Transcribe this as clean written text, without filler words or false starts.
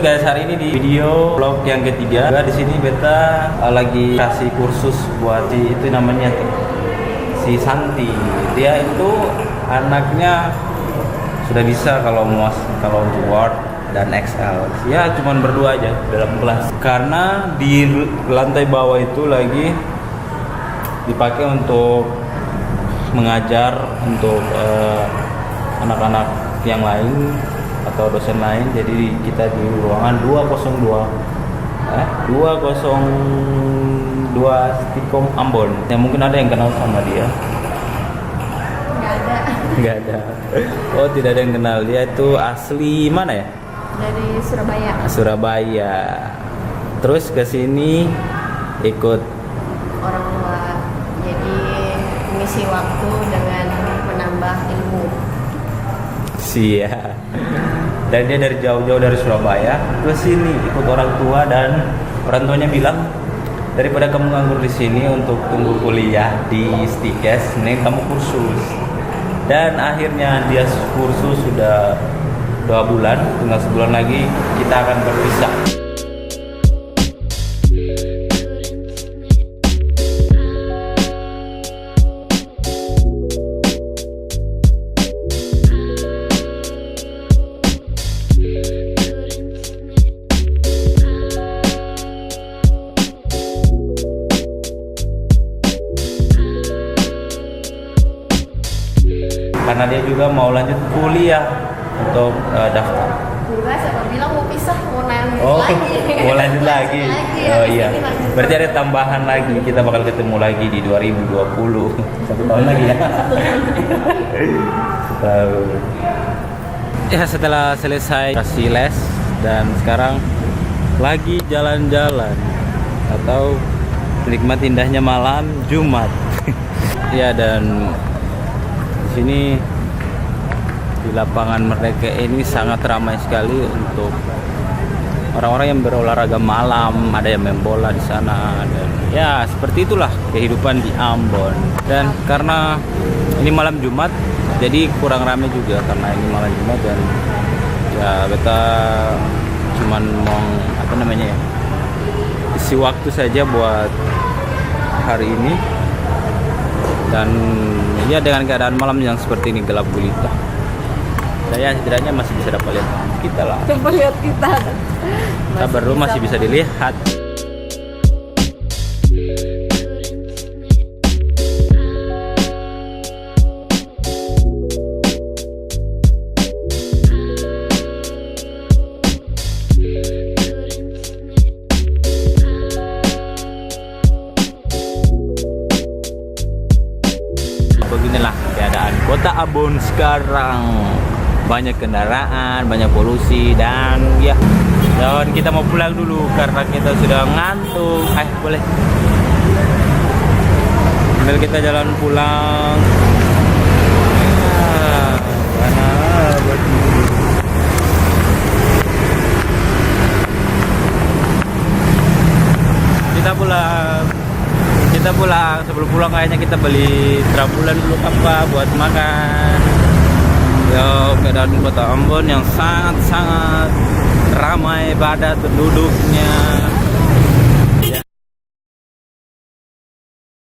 guys, hari ini di video vlog yang ketiga. Di sini beta lagi kasih kursus buat itu namanya si Santi. Dia itu anaknya sudah bisa kalau untuk Word dan Excel. Ya cuman berdua aja dalam kelas. Karena di lantai bawah itu lagi dipakai untuk mengajar untuk anak-anak yang lain atau dosen lain. Jadi kita di ruangan 202 Stikom Ambon. Ya mungkin ada yang kenal sama dia. Nggak ada. Oh, tidak ada yang kenal. Dia itu asli mana ya? Dari Surabaya. Surabaya. Terus ke sini ikut Orang tua. Jadi mengisi waktu dengan menambah ilmu. Sia. Dan dia dari jauh-jauh dari Surabaya ke sini ikut orang tua, dan orang tuanya bilang daripada kamu nganggur di sini untuk tunggu kuliah di Stikes, mending kamu kursus. Dan akhirnya dia kursus sudah 2 bulan, tinggal sebulan lagi kita akan berpisah. Karena dia juga mau lanjut kuliah untuk daftar. Enggak, siapa bilang mau pisah, mau lanjut lagi. Mau lanjut lagi. Oh iya. Berarti ada tambahan lagi. Kita bakal ketemu lagi di 2020. 1 tahun lagi ya. Ya, setelah selesai kasih les dan sekarang lagi jalan-jalan atau menikmati indahnya malam Jumat. Ya, dan sini di lapangan Merdeka ini sangat ramai sekali untuk orang-orang yang berolahraga malam. Ada yang main bola di sana, dan ya seperti itulah kehidupan di Ambon. Dan karena ini malam Jumat, jadi kurang ramai juga karena ini malam Jumat. Dan ya beta cuman mau isi waktu saja buat hari ini. Dan ya dengan keadaan malam yang seperti ini gelap gulita, saya setidaknya masih bisa dapat lihat kita lah. Coba lihat kita. Kita baru masih bisa dilihat. Beginilah keadaan kota Ambon sekarang, banyak kendaraan, banyak polusi, dan ya kita mau pulang dulu karena kita sudah ngantuk. Boleh sambil kita jalan pulang. Kita pulang. Sebelum pulang kayaknya kita beli trambulan dulu apa buat makan. Ya, keadaan kota Ambon yang sangat-sangat ramai padat penduduknya.